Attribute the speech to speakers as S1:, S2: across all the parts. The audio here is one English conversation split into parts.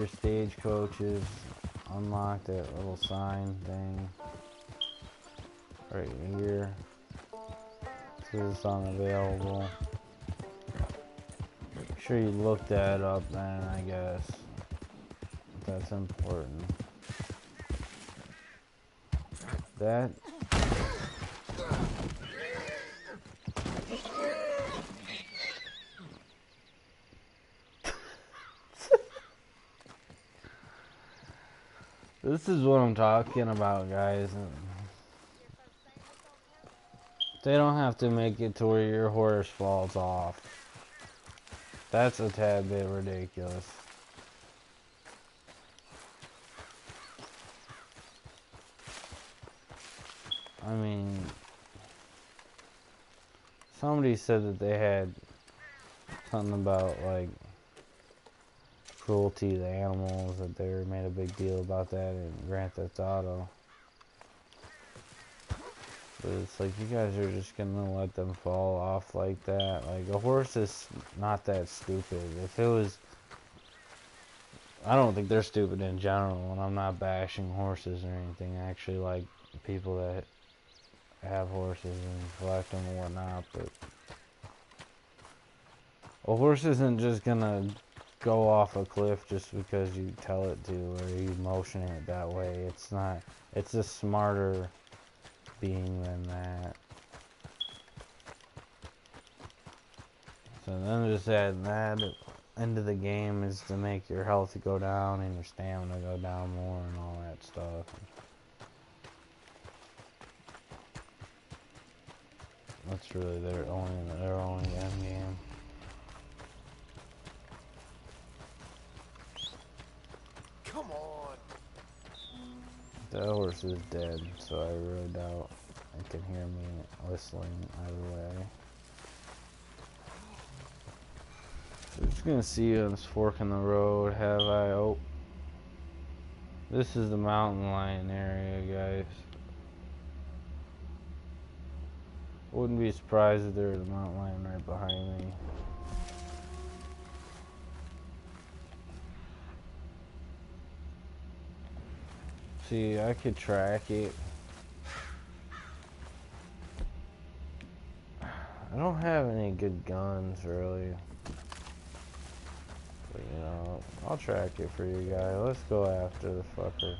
S1: your stagecoaches. Unlock that little sign thing right here. Says it's unavailable. Make sure you look that up then, I guess. That's important. That this is what I'm talking about, guys. They don't have to make it to where your horse falls off. That's a tad bit ridiculous. I mean, somebody said that they had something about like cruelty to animals, that they made a big deal about that in Grand Theft Auto. But it's like, you guys are just gonna let them fall off like that. Like, a horse is not that stupid. If it was, I don't think they're stupid in general, and I'm not bashing horses or anything. I actually like people that have horses and collect them and whatnot, but a horse isn't just gonna go off a cliff just because you tell it to, or you motion it that way. It's not. It's a smarter being than that. So then just add that into the game is to make your health go down and your stamina go down more and all that stuff. That's really their only end game.
S2: Come on.
S1: That horse is dead, so I really doubt it can hear me whistling either way. So we're just gonna see on this fork in the road. Have I? Oh, this is the mountain lion area, guys. Wouldn't be surprised if there was a mountain lion right behind me. See, I could track it. I don't have any good guns, really. But, you know, I'll track it for you guys. Let's go after the fucker.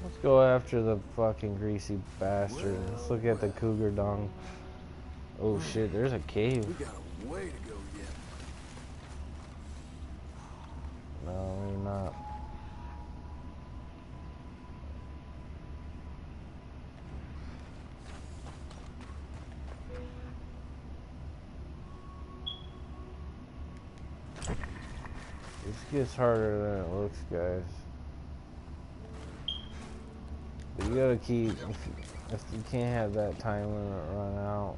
S1: Let's go after the fucking greasy bastard. Let's look at the cougar dung. Oh shit, there's a cave.
S2: We got a way to go yet.
S1: No, maybe not. This gets harder than it looks, guys. But you gotta keep, if you can't have that time limit run out,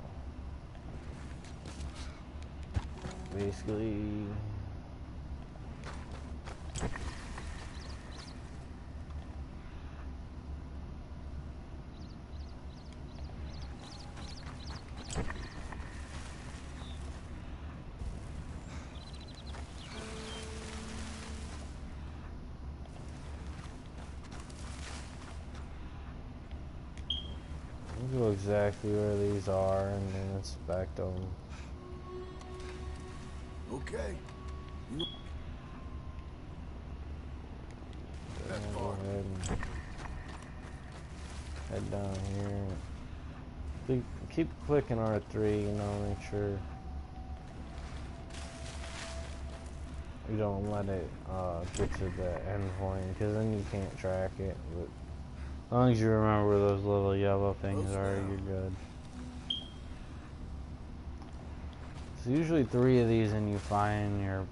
S1: basically, go exactly where these are and then inspect them.
S2: Okay.
S1: Then we'll go ahead and head down here. Keep clicking R3, you know, make sure you don't let it get to the end point, because then you can't track it. But as long as you remember where those little yellow things are, you're good. So usually 3 of these and you find your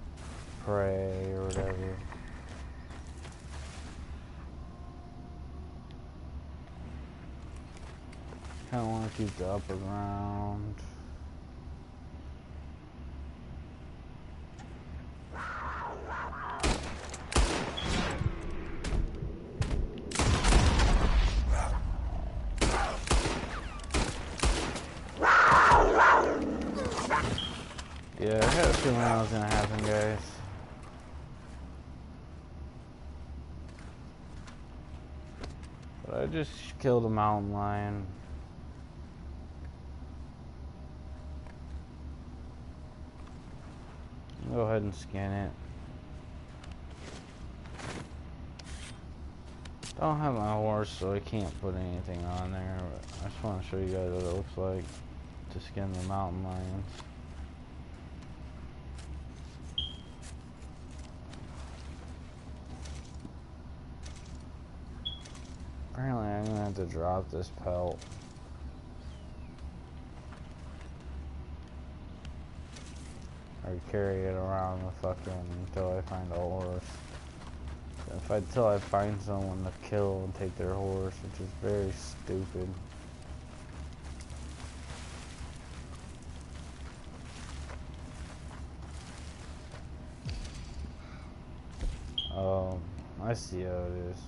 S1: prey or whatever. Kinda wanna keep the upper ground. Yeah, I had a feeling that was gonna happen, guys. I just killed a mountain lion. Go ahead and skin it. I don't have my horse, so I can't put anything on there. But I just want to show you guys what it looks like to skin the mountain lions. Apparently, I'm gonna have to drop this pelt. Or carry it around the fucking until I find a horse. Until I find someone to kill and take their horse, which is very stupid. I see how it is.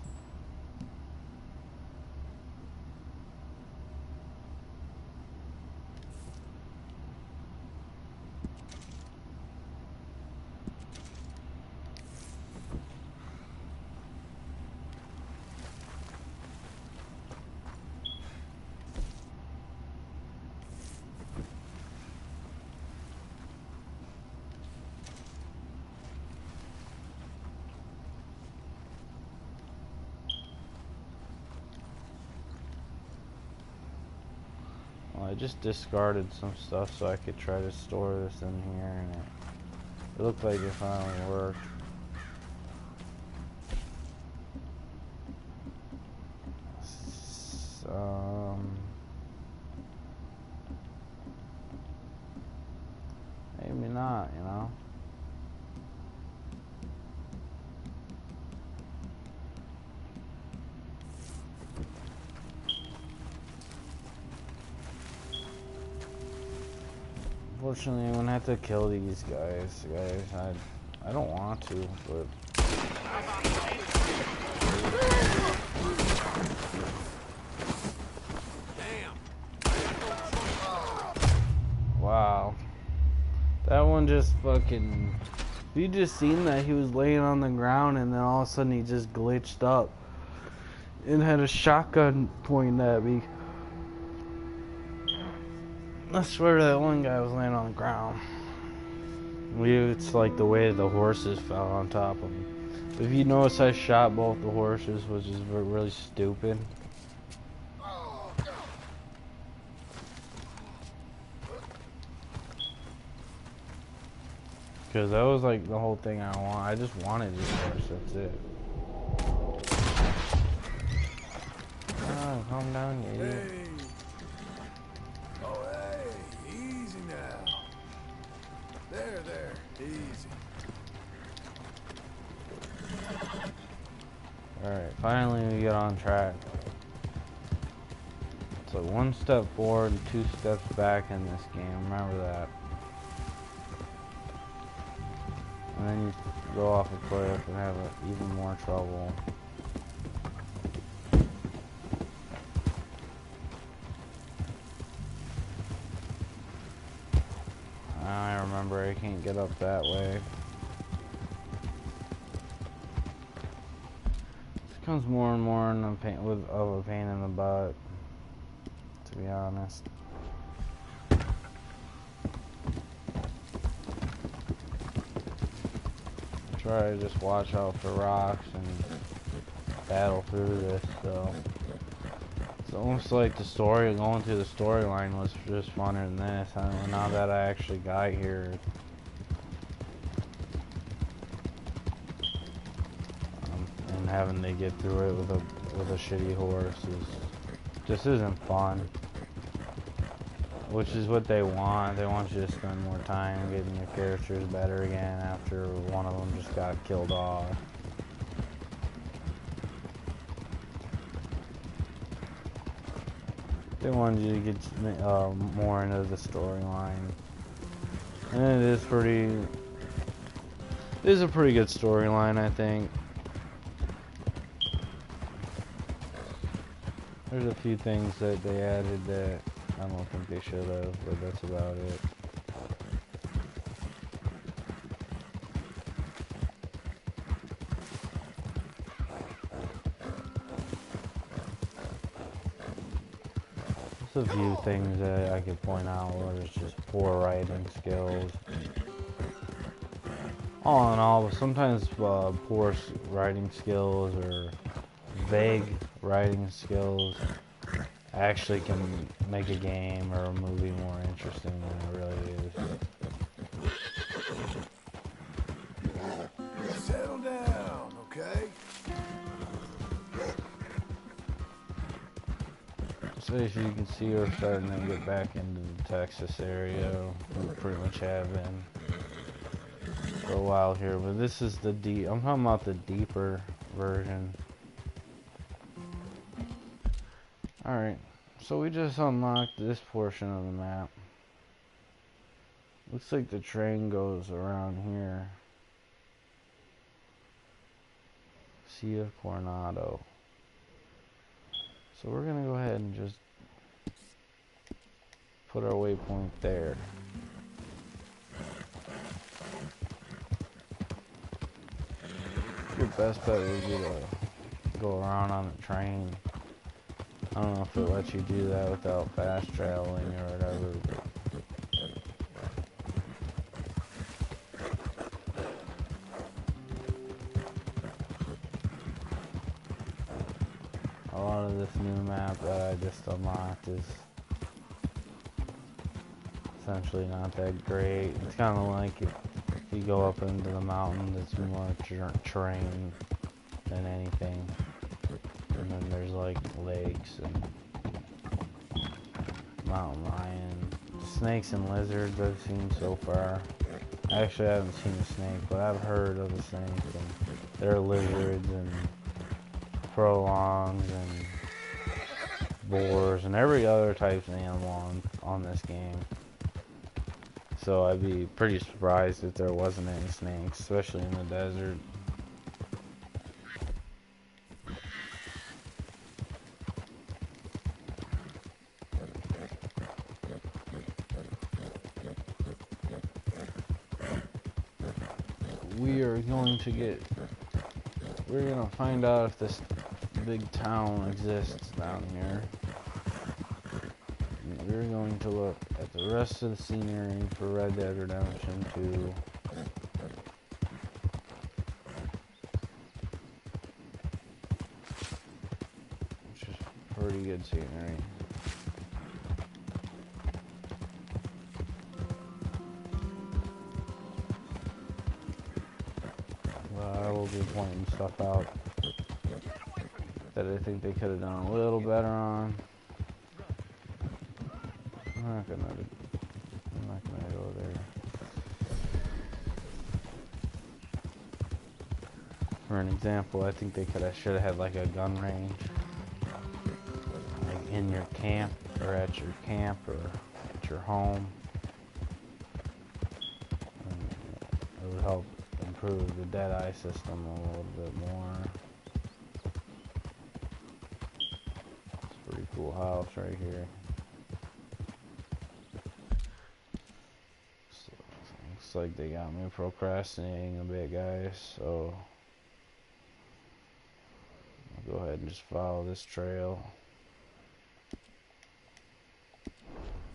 S1: Well, I just discarded some stuff so I could try to store this in here, and it looked like it finally worked. Maybe not, you know? Unfortunately, I'm gonna have to kill these guys. I don't want to, but wow, that one just fucking. You just seen that he was laying on the ground, and then all of a sudden he just glitched up and had a shotgun pointed at me. I swear that one guy was laying on the ground. It's like the way the horses fell on top of him. If you notice, I shot both the horses, which is really stupid. Because that was like the whole thing I want. I just wanted this horse, that's it. Oh, calm down, you idiot.
S2: Hey. Oh, hey, easy now. There, easy.
S1: Alright, finally we get on track. It's like 1 step forward and 2 steps back in this game, remember that. And then you go off a cliff and have even more trouble. I remember I can't get up that way. This becomes more and more of a pain in the butt, to be honest. Try to just watch out for rocks and battle through this, so it's almost like the story, going through the storyline was just funner than this. I don't know, now that I actually got here, and having to get through it with a shitty horse just isn't fun. Which is what they want. They want you to spend more time getting your characters better again after one of them just got killed off. They wanted you to get more into the storyline. And it is a pretty good storyline, I think. There's a few things that they added that I don't think they should have, but that's about it. a few things that I could point out where it's just poor writing skills. All in all, sometimes poor writing skills or vague writing skills actually can make a game or a movie more interesting than it really is.
S2: Settle down, okay?
S1: So as you can see, we're starting to get back into the Texas area. We pretty much have been for a while here, but this is the I'm talking about the deeper version. Alright, so we just unlocked this portion of the map. Looks like the train goes around here. Sea of Coronado. So we're gonna go ahead and just put our waypoint there. Your best bet would be to go around on the train. I don't know if it lets you do that without fast traveling or whatever. A lot of this new map that I just unlocked is essentially not that great. It's kind of like if you go up into the mountains, it's more terrain than anything. And then there's like lakes and mountain lion, snakes and lizards I've seen so far. I actually haven't seen a snake, but I've heard of a snake, and there are lizards and prolongs and boars and every other type of animal on this game. So I'd be pretty surprised if there wasn't any snakes, especially in the desert. We're gonna find out if this big town exists down here. We're going to look at the rest of the scenery for Red Dead Redemption 2. Which is pretty good scenery. I will be pointing stuff out that I think they could have done a little better on. I'm not gonna go there. For an example, I think they should have had like a gun range, like in your camp or at your camp or at your home. And it would help improve the Deadeye system a little bit more. It's a pretty cool house right here. So, looks like they got me procrastinating a bit, guys, so I'll go ahead and just follow this trail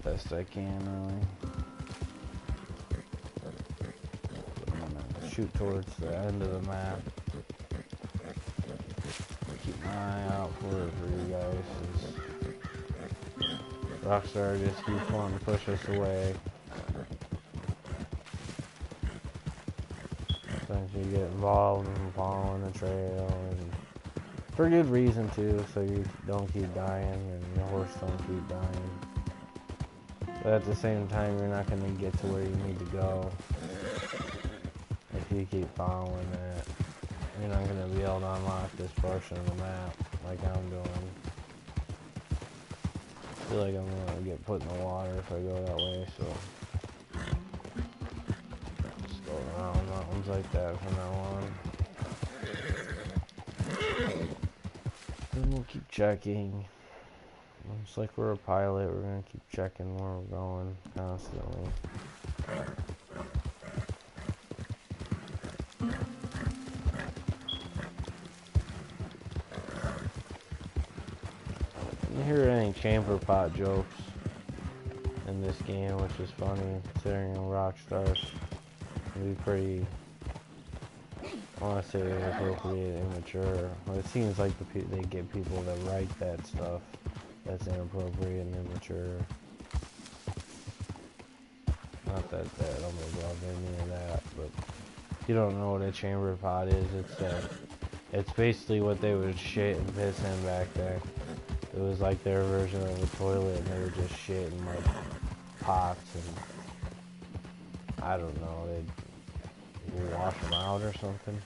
S1: best I can, really. Shoot towards the end of the map. Keep my eye out for you guys. Rockstar just keeps wanting to push us away. Sometimes you get involved in following the trail, and for good reason too, so you don't keep dying and your horse don't keep dying. But at the same time, you're not going to get to where you need to go. If you keep following that, you're not going to be able to unlock this portion of the map like I'm doing. I feel like I'm going to get put in the water if I go that way, so just go around mountains like that from now on. Then we'll keep checking. It's like we're a pilot, we're going to keep checking where we're going constantly. didn't hear any chamber pot jokes in this game, which is funny considering Rockstar can be pretty, I want to say inappropriate and immature. Well, it seems like they get people that write that stuff that's inappropriate and immature. Not that I'm above any of that, but if you don't know what a chamber pot is, it's basically what they would shit and piss in back then. It was like their version of a toilet, and they would just shit in like pots, and I don't know, they'd wash them out or something.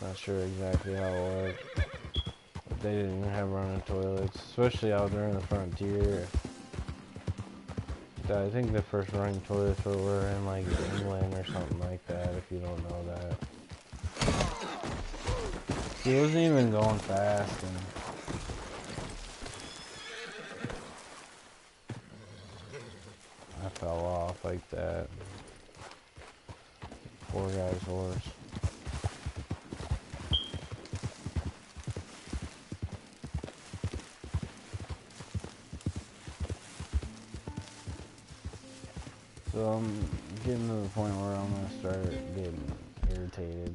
S1: Not sure exactly how it worked. But they didn't even have running toilets, especially out there in the frontier. I think the first running toilets were in like England or something like that, if you don't know that. He wasn't even going fast, and I fell off like that. Poor guy's horse. So I'm getting to the point where I'm gonna start getting irritated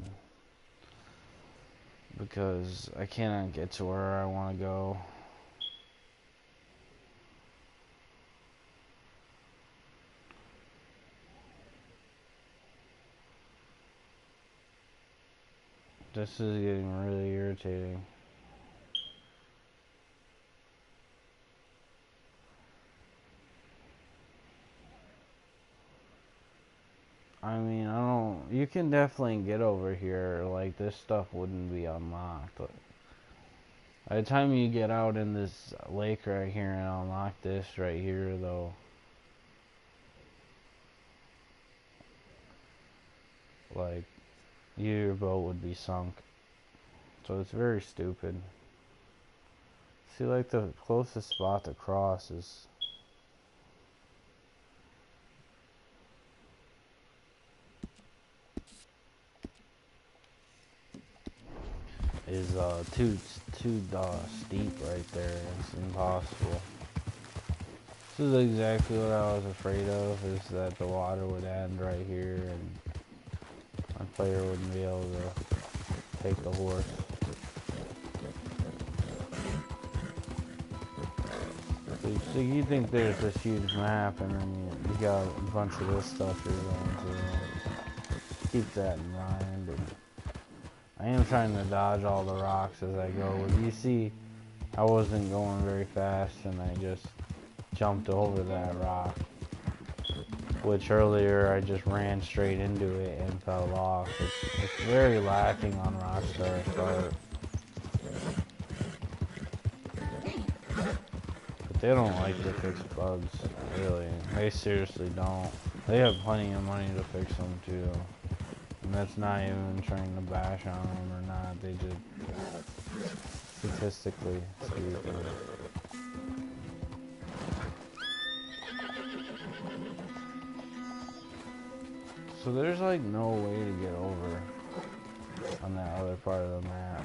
S1: because I cannot get to where I want to go. This is getting really irritating. I mean, you can definitely get over here, like this stuff wouldn't be unlocked. By the time you get out in this lake right here and unlock this right here though, like, your boat would be sunk. So it's very stupid. See, like, the closest spot to cross is too steep right there. It's impossible. This is exactly what I was afraid of, is that the water would end right here and my player wouldn't be able to take the horse. So you think there's this huge map, and then you got a bunch of this stuff you're going to keep that in mind. And I am trying to dodge all the rocks as I go. You see, I wasn't going very fast, and I just jumped over that rock, which earlier I just ran straight into it and fell off. It's very lacking on Rockstar's part. But they don't like to fix bugs, really. They seriously don't. They have plenty of money to fix them too. And that's not even trying to bash on them or not. They just statistically speaking. So there's like no way to get over on that other part of the map.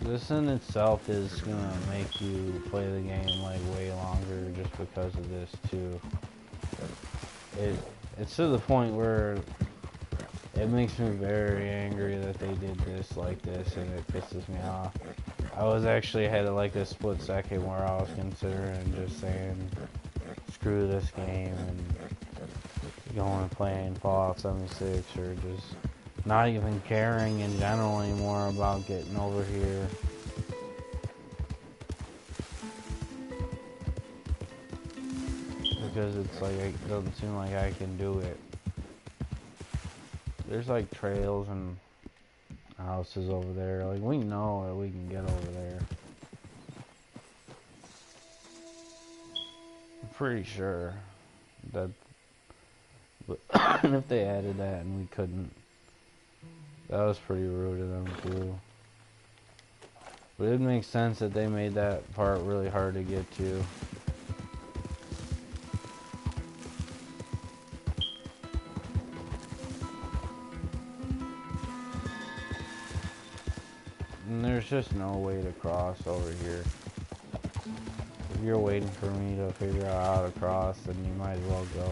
S1: This in itself is gonna make you play the game like way longer just because of this too. It's to the point where it makes me very angry that they did this like this, and it pisses me off. I was actually had like a split second where I was considering just saying screw this game and going and playing Fallout 76, or just not even caring in general anymore about getting over here. Because it's like, it doesn't seem like I can do it. There's like trails and houses over there. Like, we know that we can get over there. I'm pretty sure that, but if they added that and we couldn't, that was pretty rude of them too. But it makes sense that they made that part really hard to get to. And there's just no way to cross over here. If you're waiting for me to figure out how to cross, then you might as well go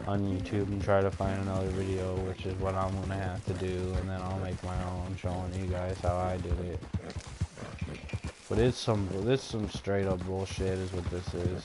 S1: on YouTube and try to find another video, which is what I'm gonna have to do, and then I'll make my own showing you guys how I did it. But it's some straight up bullshit is what this is.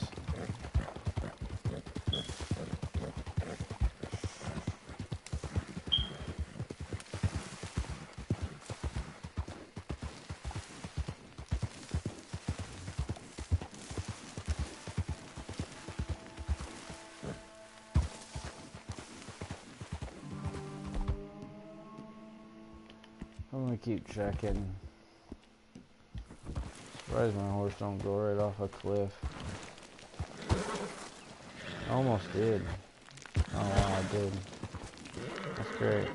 S1: I'm gonna keep checking. Surprised my horse don't go right off a cliff. I almost did. Oh wow, I did. That's great.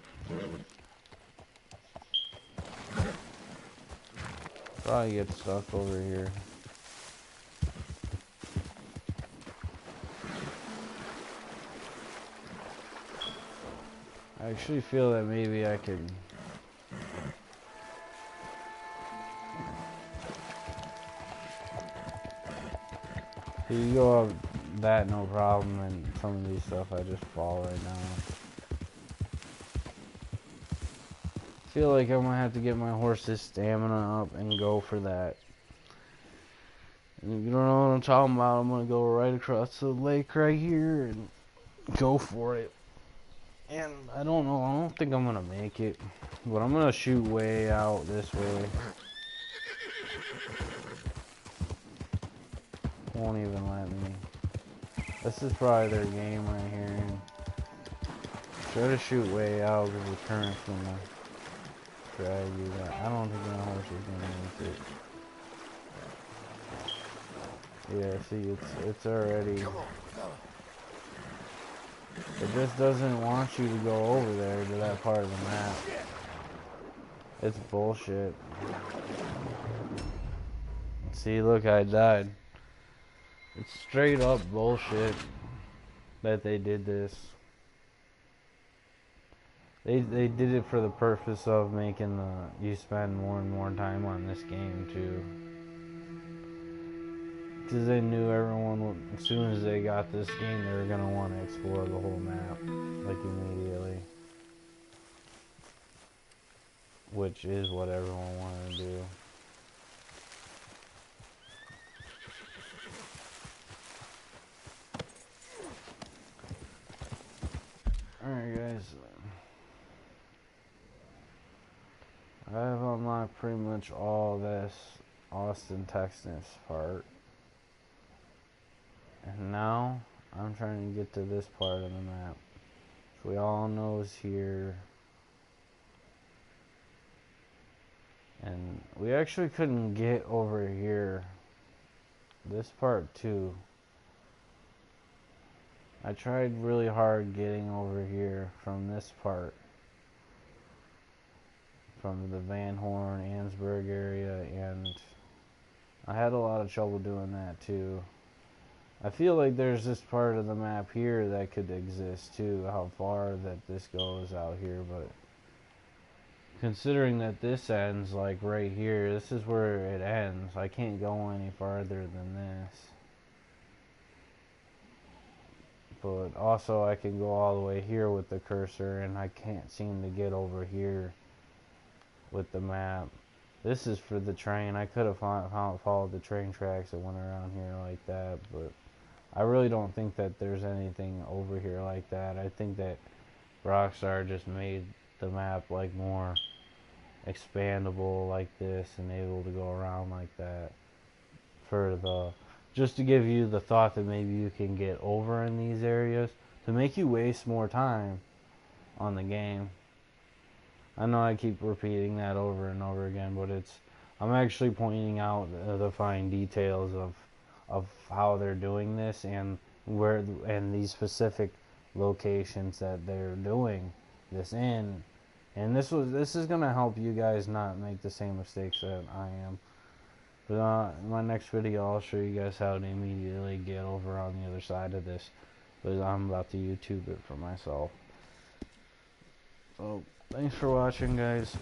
S1: Probably get stuck over here. I actually feel that maybe I could. You go up that no problem, and some of these stuff I just fall right now. I feel like I'm gonna have to get my horse's stamina up and go for that. And if you don't know what I'm talking about, I'm gonna go right across the lake right here and go for it. And I don't know, I don't think I'm gonna make it, but I'm gonna shoot way out this way. Won't even let me. This is probably their game right here. And try to shoot way out because the current's gonna drag you down. I don't think my horse is gonna make it. Yeah, see, it's already. It just doesn't want you to go over there to that part of the map. It's bullshit. See, look, I died. It's straight up bullshit that they did this. They did it for the purpose of making you spend more and more time on this game too. Because they knew everyone, as soon as they got this game, they were going to want to explore the whole map, like immediately. Which is what everyone wanted to do. Alright guys, I have unlocked pretty much all this Austin, Texas part. And now, I'm trying to get to this part of the map. So we all know is here. And we actually couldn't get over here. This part too. I tried really hard getting over here from this part. From the Van Horn, Ansburg area, and I had a lot of trouble doing that too. I feel like there's this part of the map here that could exist too, how far that this goes out here, but considering that this ends like right here, this is where it ends. I can't go any farther than this. But also I can go all the way here with the cursor, and I can't seem to get over here with the map. This is for the train. I could have followed the train tracks that went around here like that, but I really don't think that there's anything over here like that. I think that Rockstar just made the map like more expandable like this and able to go around like that for the, just to give you the thought that maybe you can get over in these areas to make you waste more time on the game. I know I keep repeating that over and over again, but I'm actually pointing out the fine details of how they're doing this and these specific locations that they're doing this in. And this is gonna help you guys not make the same mistakes that I am. But in my next video, I'll show you guys how to immediately get over on the other side of this. But I'm about to YouTube it for myself. So thanks for watching, guys.